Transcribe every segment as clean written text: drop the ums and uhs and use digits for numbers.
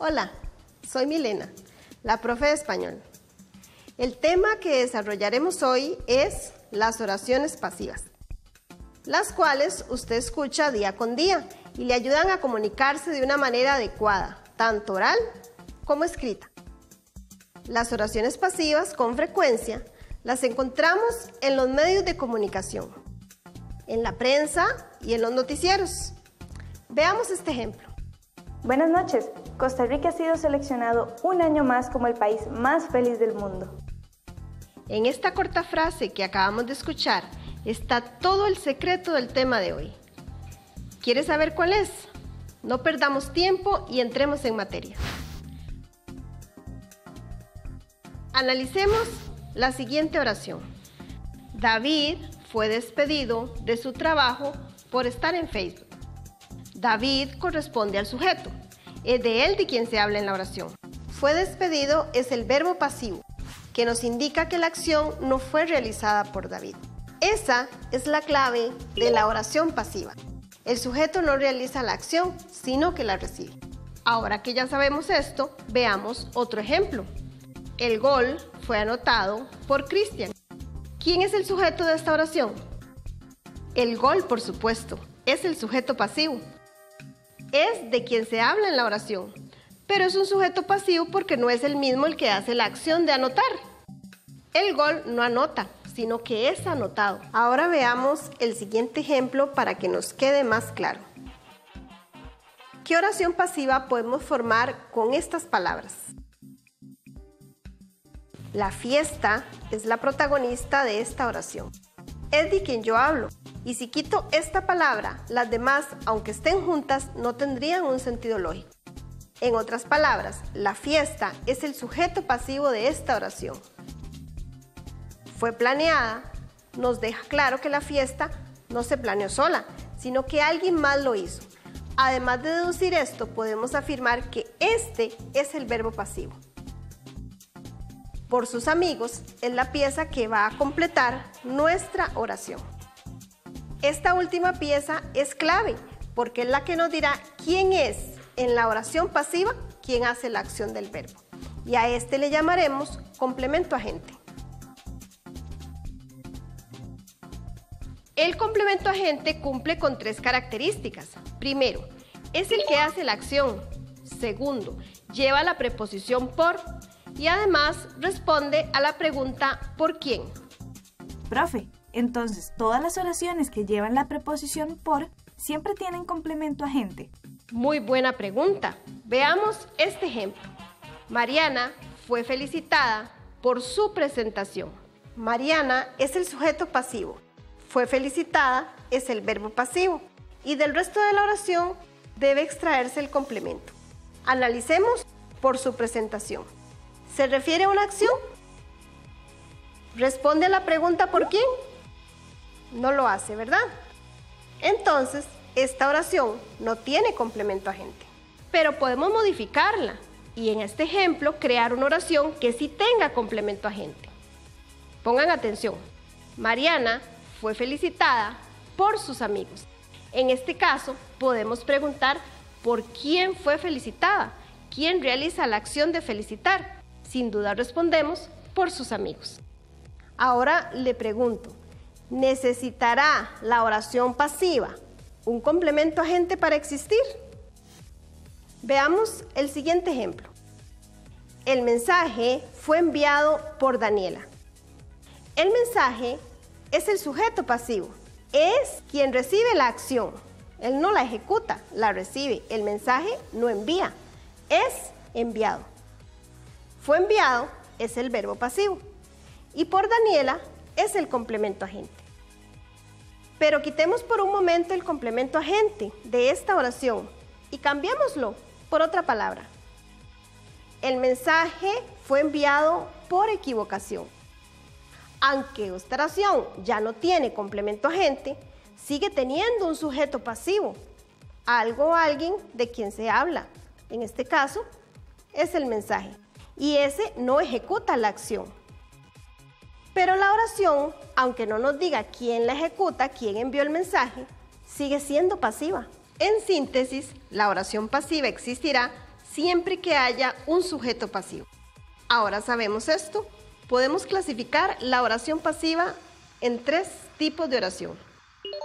Hola, soy Milena, la profe de español. El tema que desarrollaremos hoy es las oraciones pasivas, las cuales usted escucha día con día y le ayudan a comunicarse de una manera adecuada, tanto oral como escrita. Las oraciones pasivas, con frecuencia, las encontramos en los medios de comunicación, en la prensa y en los noticieros. Veamos este ejemplo. Buenas noches. Costa Rica ha sido seleccionado un año más como el país más feliz del mundo. En esta corta frase que acabamos de escuchar está todo el secreto del tema de hoy. ¿Quieres saber cuál es? No perdamos tiempo y entremos en materia. Analicemos la siguiente oración. David fue despedido de su trabajo por estar en Facebook. David corresponde al sujeto. Es de él de quien se habla en la oración. Fue despedido es el verbo pasivo, que nos indica que la acción no fue realizada por David. Esa es la clave de la oración pasiva. El sujeto no realiza la acción, sino que la recibe. Ahora que ya sabemos esto, veamos otro ejemplo. El gol fue anotado por Cristian. ¿Quién es el sujeto de esta oración? El gol, por supuesto, es el sujeto pasivo. Es de quien se habla en la oración, pero es un sujeto pasivo porque no es el mismo el que hace la acción de anotar. El gol no anota, sino que es anotado. Ahora veamos el siguiente ejemplo para que nos quede más claro. ¿Qué oración pasiva podemos formar con estas palabras? La fiesta es la protagonista de esta oración. Es de quien yo hablo. Y si quito esta palabra, las demás, aunque estén juntas, no tendrían un sentido lógico. En otras palabras, la fiesta es el sujeto pasivo de esta oración. Fue planeada, nos deja claro que la fiesta no se planeó sola, sino que alguien más lo hizo. Además de deducir esto, podemos afirmar que este es el verbo pasivo. Por sus amigos es la pieza que va a completar nuestra oración. Esta última pieza es clave porque es la que nos dirá quién es en la oración pasiva quien hace la acción del verbo. Y a este le llamaremos complemento agente. El complemento agente cumple con 3 características. Primero, es el que hace la acción. Segundo, lleva la preposición por y además responde a la pregunta ¿por quién? Profe, entonces todas las oraciones que llevan la preposición por siempre tienen complemento agente. Muy buena pregunta. Veamos este ejemplo. Mariana fue felicitada por su presentación. Mariana es el sujeto pasivo. Fue felicitada es el verbo pasivo. Y del resto de la oración debe extraerse el complemento. Analicemos por su presentación. ¿Se refiere a una acción? ¿Responde a la pregunta ¿por quién? No lo hace, ¿verdad? Entonces, esta oración no tiene complemento agente. Pero podemos modificarla y en este ejemplo crear una oración que sí tenga complemento agente. Pongan atención. Mariana fue felicitada por sus amigos. En este caso, podemos preguntar ¿por quién fue felicitada? ¿Quién realiza la acción de felicitar? Sin duda respondemos por sus amigos. Ahora le pregunto, ¿necesitará la oración pasiva un complemento agente para existir? Veamos el siguiente ejemplo. El mensaje fue enviado por Daniela. El mensaje es el sujeto pasivo. Es quien recibe la acción. Él no la ejecuta, la recibe. El mensaje no envía, es enviado. Fue enviado es el verbo pasivo. Y por Daniela es el complemento agente. Pero quitemos por un momento el complemento agente de esta oración y cambiémoslo por otra palabra. El mensaje fue enviado por equivocación. Aunque esta oración ya no tiene complemento agente, sigue teniendo un sujeto pasivo, algo o alguien de quien se habla. En este caso, es el mensaje. Y ese no ejecuta la acción. Pero la oración, aunque no nos diga quién la ejecuta, quién envió el mensaje, sigue siendo pasiva. En síntesis, la oración pasiva existirá siempre que haya un sujeto pasivo. Ahora sabemos esto, podemos clasificar la oración pasiva en 3 tipos de oración.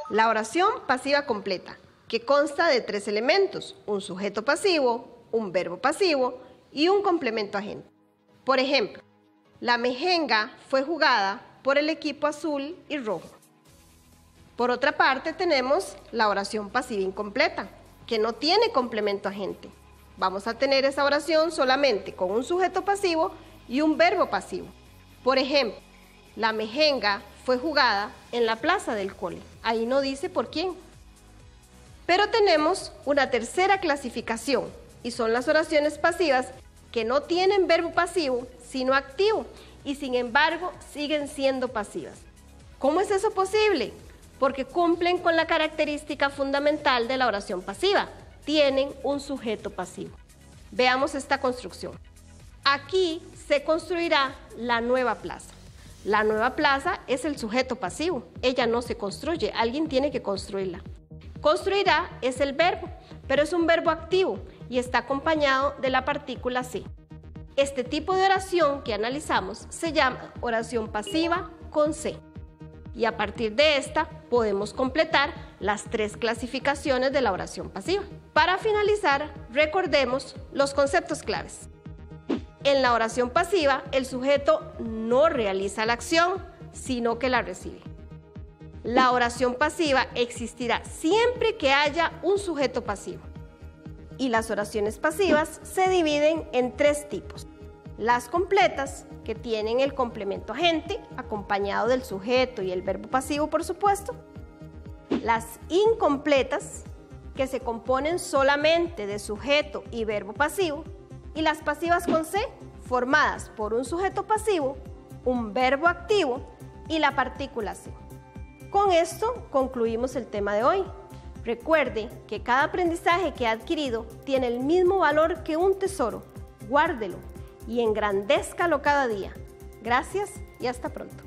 La oración pasiva completa, que consta de 3 elementos, un sujeto pasivo, un verbo pasivo y un complemento agente. Por ejemplo, la mejenga fue jugada por el equipo azul y rojo. Por otra parte, tenemos la oración pasiva incompleta, que no tiene complemento agente. Vamos a tener esa oración solamente con un sujeto pasivo y un verbo pasivo. Por ejemplo, la mejenga fue jugada en la plaza del cole. Ahí no dice por quién. Pero tenemos una tercera clasificación y son las oraciones pasivas que no tienen verbo pasivo, sino activo, y sin embargo siguen siendo pasivas. ¿Cómo es eso posible? Porque cumplen con la característica fundamental de la oración pasiva. Tienen un sujeto pasivo. Veamos esta construcción. Aquí se construirá la nueva plaza. La nueva plaza es el sujeto pasivo. Ella no se construye, alguien tiene que construirla. Construirá es el verbo, pero es un verbo activo y está acompañado de la partícula se. Este tipo de oración que analizamos se llama oración pasiva con se. Y a partir de esta podemos completar las 3 clasificaciones de la oración pasiva. Para finalizar, recordemos los conceptos claves. En la oración pasiva, el sujeto no realiza la acción, sino que la recibe. La oración pasiva existirá siempre que haya un sujeto pasivo. Y las oraciones pasivas se dividen en 3 tipos. Las completas, que tienen el complemento agente, acompañado del sujeto y el verbo pasivo, por supuesto. Las incompletas, que se componen solamente de sujeto y verbo pasivo. Y las pasivas con se, formadas por un sujeto pasivo, un verbo activo y la partícula se. Con esto concluimos el tema de hoy. Recuerde que cada aprendizaje que ha adquirido tiene el mismo valor que un tesoro. Guárdelo y engrandézcalo cada día. Gracias y hasta pronto.